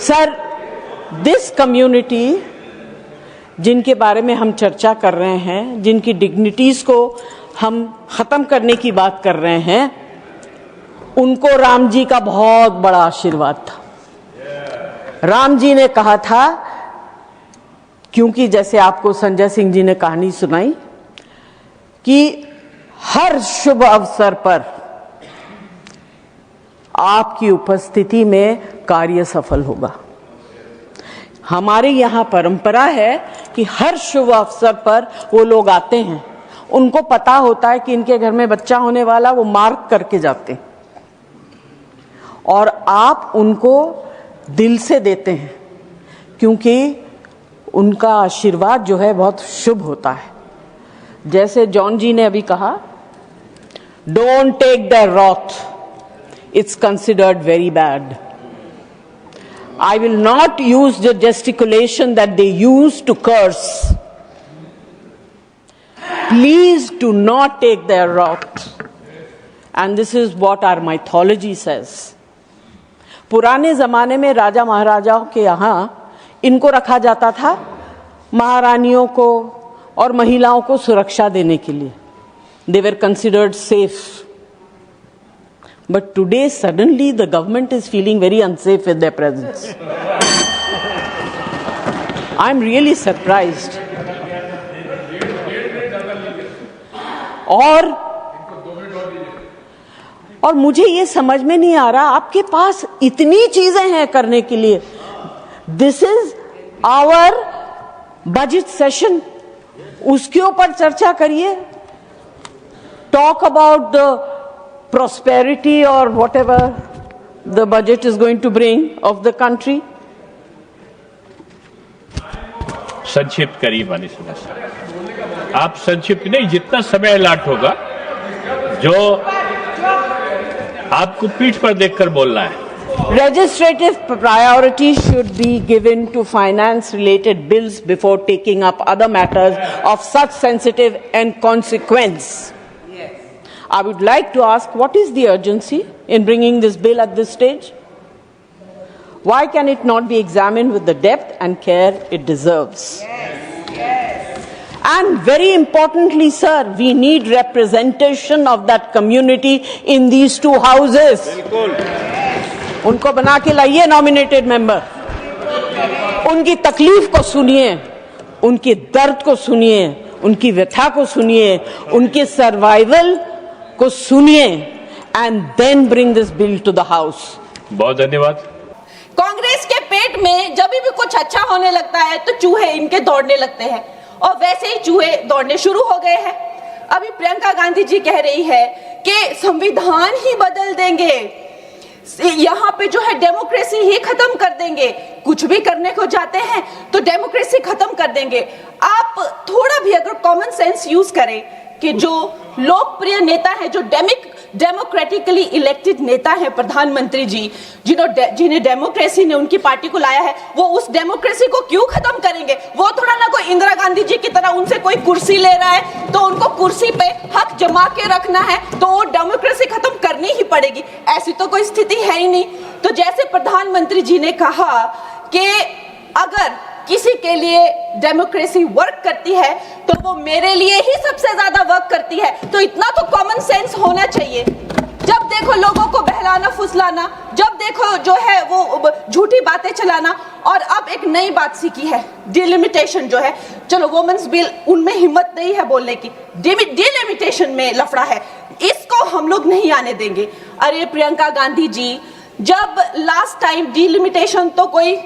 Sir, this community जिनके बारे में हम चर्चा कर रहे हैं, जिनकी डिग्निटीज को हम खत्म करने की बात कर रहे हैं, उनको राम जी का बहुत बड़ा आशीर्वाद था। राम जी ने कहा था, क्योंकि जैसे आपको संजय सिंह जी ने कहानी सुनाई कि हर शुभ अवसर पर आपकी उपस्थिति में कार्य सफल होगा। हमारे यहाँ परंपरा है कि हर शुभ अवसर पर वो लोग आते हैं, उनको पता होता है कि इनके घर में बच्चा होने वाला, वो मार्क करके जाते हैं और आप उनको दिल से देते हैं, क्योंकि उनका आशीर्वाद जो है बहुत शुभ होता है। जैसे जॉन जी ने अभी कहा, don't take the wrath, it's considered very bad. I will not use the gesticulation that they use to curse. Please do not take their wrath. And this is what our mythology says. पुराने जमाने में राजा महाराजाओं के यहाँ इनको रखा जाता था महारानियों को और महिलाओं को सुरक्षा देने के लिए। They were considered safe. But today, suddenly, the government is feeling very unsafe with their presence. I'm really surprised. और मुझे ये समझ में नहीं आ रहा, आपके पास इतनी चीजें हैं करने के लिए। This is our budget session. उसके ऊपर चर्चा करिए. Talk about the prosperity or whatever the budget is going to bring of the country. संक्षिप्त करिए माननीय सदस्य। आप संक्षिप्त नहीं, जितना समय अलाट होगा, जो आपको पीठ पर देखकर बोलना है। Legislative priority should be given to finance related bills before taking up other matters of such sensitive and consequence. I would like to ask, what is the urgency in bringing this bill at this stage? Why can it not be examined with the depth and care it deserves? And very importantly, sir, we need representation of that community in these two houses. उनको बना के लाइए nominated member. उनकी तकलीफ को सुनिए, उनके दर्द को सुनिए, उनकी व्यथा को सुनिए, उनके सर्वाइवल को सुनिए, and then bring this bill to the house. बहुत धन्यवाद। कांग्रेस के पेट में जब भी कुछ अच्छा होने लगता है तो चूहे इनके दौड़ने लगते हैं, और वैसे ही चूहे दौड़ने शुरू हो गए हैं। अभी प्रियंका गांधी जी कह रही है कि संविधान ही बदल देंगे, यहाँ पे जो है डेमोक्रेसी ही खत्म कर देंगे। कुछ भी करने को जाते हैं तो डेमोक्रेसी खत्म कर देंगे। आप थोड़ा भी अगर कॉमन सेंस यूज करें कि जो लोकप्रिय नेता है, जो डेमोक्रेटिकली इलेक्टेड नेता है प्रधानमंत्री जी, जिन्हें डेमोक्रेसी ने उनकी पार्टी को लाया है, वो उस डेमोक्रेसी को क्यों खत्म करेंगे? वो थोड़ा ना कोई इंदिरा गांधी जी की तरह उनसे कोई कुर्सी ले रहा है तो उनको कुर्सी पे हक जमा के रखना है तो वो डेमोक्रेसी खत्म करनी ही पड़ेगी। ऐसी तो कोई स्थिति है ही नहीं। तो जैसे प्रधानमंत्री जी ने कहा कि अगर किसी के लिए डेमोक्रेसी वर्क करती है तो वो मेरे लिए ही सबसे ज्यादा वर्क करती है। तो इतना तो कॉमन सेंस होना चाहिए। जब देखो लोगों को बहलाना फुसलाना, जब देखो जो है वो झूठी बातें चलाना, और अब एक नई बात सीखी है, डिलिमिटेशन जो है। चलो वुमेन्स बिल, उनमें हिम्मत नहीं है बोलने की, डिलिमिटेशन में लफड़ा है, इसको हम लोग नहीं आने देंगे। अरे प्रियंका गांधी जी, जब लास्ट टाइम डिलिमिटेशन तो कोई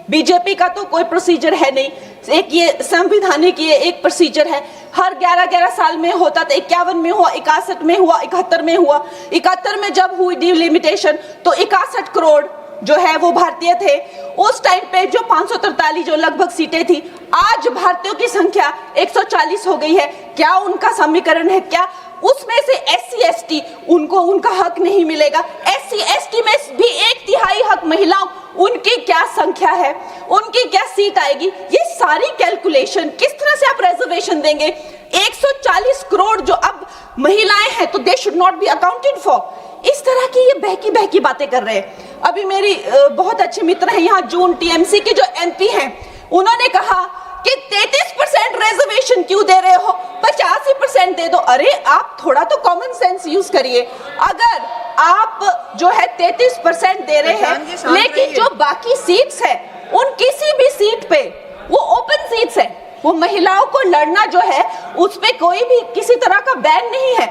बीजेपी का तो कोई प्रोसीजर है नहीं, एक ये संवैधानिक ये एक प्रोसीजर है, हर 11-11 साल में होता था। 51 में हुआ, 61 में हुआ, 71 में हुआ। 71 में जब हुई डिलिमिटेशन तो 61 करोड़ जो है वो भारतीय थे। उस टाइम पे जो 543 जो लगभग सीटें थी, आज भारतीयों की संख्या 140 हो गई है। क्या उनका समीकरण है? क्या उसमें से SC ST उनको उनका हक नहीं मिलेगा? SC ST में भी 1/3 हक महिलाओं, उनकी क्या संख्या है, उनकी क्या सीट आएगी? ये सारी कैलकुलेशन किस तरह से आप रिजर्वेशन देंगे? 140 करोड़ जो अब महिलाएं हैं तो they should not be accounted for. इस तरह की ये बहकी बहकी बातें कर रहे हैं। अभी मेरी बहुत अच्छी मित्र है यहाँ जून टीएमसी के जो एमपी हैं, उन्होंने कहा कि 33% रिजर्वेशन क्यों दे रहे हो, 85% दे दो। अरे आप थोड़ा तो कॉमन सेंस यूज करिए। अगर आप जो है 33% दे रहे हैं, लेकिन जो बाकी सीट्स है उन किसी भी सीट पे वो ओपन सीट्स है, वो महिलाओं को लड़ना जो है उस पे कोई भी किसी तरह का बैन नहीं है।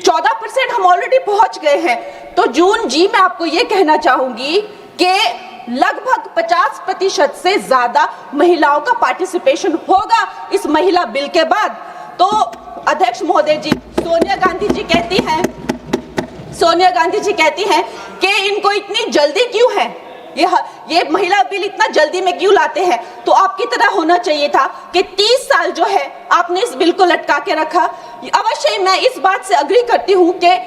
14% हम ऑलरेडी पहुंच गए हैं। तो जून जी, मैं आपको ये कहना चाहूंगी कि लगभग 50% से ज्यादा महिलाओं का पार्टिसिपेशन होगा इस महिला बिल के बाद। तो अध्यक्ष महोदय जी, सोनिया गांधी जी कहती हैं कि इनको इतनी जल्दी क्यों है, ये महिला बिल इतना जल्दी में क्यों लाते हैं। तो आपकी तरह होना चाहिए था कि 30 साल जो है आपने इस बिल को लटका के रखा। अवश्य मैं इस बात से अग्री करती हूँ कि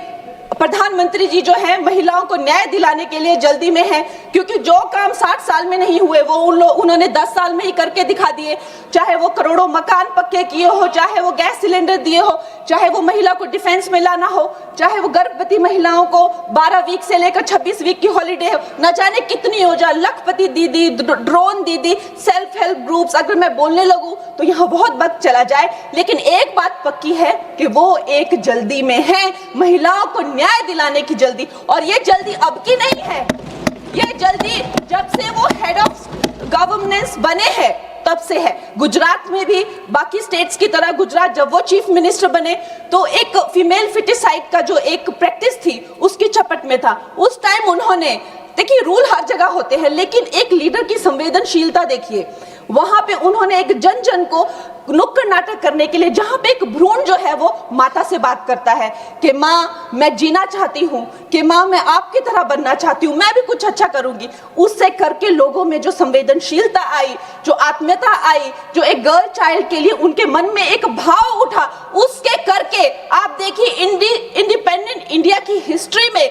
प्रधानमंत्री जी जो है महिलाओं को न्याय दिलाने के लिए जल्दी में है, क्योंकि जो काम 60 साल में नहीं हुए वो उन्होंने 10 साल में ही करके दिखा दिए। चाहे वो करोड़ों मकान पक्के किए हो, चाहे वो गैस सिलेंडर दिए हो, चाहे वो महिला को डिफेंस में लाना हो, चाहे वो गर्भवती महिलाओं को 12 वीक से लेकर 26 वीक की हॉलीडे हो, न जाने कितनी योजना, लखपति दीदी, ड्रोन दीदी, सेल्फ हेल्प ग्रुप्स, अगर मैं बोलने लगूं तो यहाँ बहुत वक्त चला जाए। लेकिन एक बात पक्की है कि वो एक जल्दी में है, महिलाओं को न्याय दिलाने की जल्दी। और ये जल्दी अब की नहीं है, ये जल्दी जब से वो हेड ऑफ गवर्नेंस बने हैं तब से है। गुजरात में भी बाकी स्टेट्स की तरह गुजरात जब वो चीफ मिनिस्टर बने तो एक फीमेल फिटिसाइड का जो एक प्रैक्टिस थी उसकी चपेट में था। उस टाइम उन्होंने, देखिए रूल हर जगह होते हैं, लेकिन एक लीडर की संवेदनशीलता देखिए, वहां पे उन्होंने एक जन जन को नुक्कड़ नाटक करने के लिए, जहां पे एक भ्रूण जो है वो माता से बात करता है कि माँ मैं जीना चाहती हूँ, कि माँ मैं आपकी तरह बनना चाहती हूँ, मैं भी कुछ अच्छा करूंगी, उससे करके लोगों में जो संवेदनशीलता आई, जो आत्मीयता आई, जो एक गर्ल चाइल्ड के लिए उनके मन में एक भाव उठा, उसके करके आप देखिए इंडिपेंडेंट इंडिया की हिस्ट्री में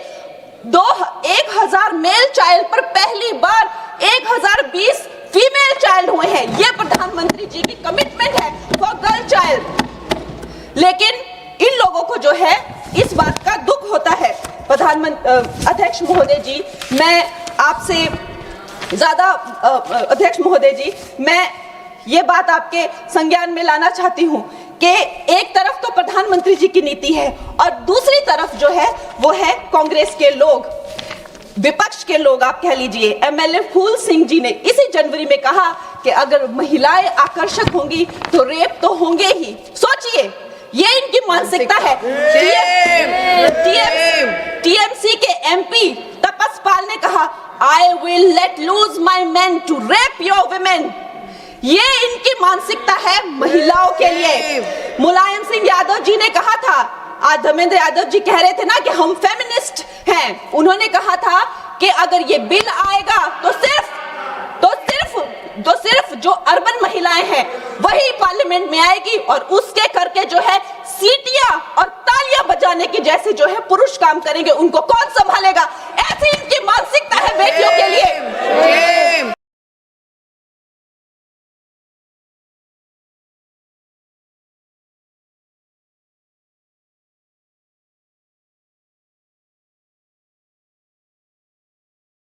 1000 मेल चाइल्ड पर पहली बार 1020 फीमेल चाइल्ड हुए हैं। ये प्रधानमंत्री जी की कमिटमेंट है फॉर गर्ल चाइल्ड। लेकिन इन लोगों को जो है इस बात का दुख होता है। अध्यक्ष महोदय जी, मैं आपसे ज्यादा अध्यक्ष महोदय जी, मैं ये बात आपके संज्ञान में लाना चाहती हूँ कि एक तरफ तो प्रधानमंत्री जी की नीति है और दूसरी तरफ जो है वो है कांग्रेस के लोग, विपक्ष के लोग आप कह लीजिए। एमएलए फूल सिंह जी ने इसी जनवरी में कहा कि अगर महिलाएं आकर्षक होंगी तो रेप तो होंगे ही। सोचिए, ये इनकी मानसिकता है। टीएमसी के एमपी तपस पाल ने कहा, I will let loose my man to rape your women. ये इनकी मानसिकता है महिलाओं के लिए। मुलायम सिंह यादव जी ने कहा था, आज धर्मेंद्र यादव जी कह रहे थे ना कि हम फेमिनिस्ट हैं, उन्होंने कहा था कि अगर ये बिल आएगा तो सिर्फ जो अर्बन महिलाएं हैं वही पार्लियामेंट में आएगी और उसके करके जो है सीटियां और तालियां बजाने की जैसे जो है पुरुष काम करेंगे, उनको कौन संभालेगा।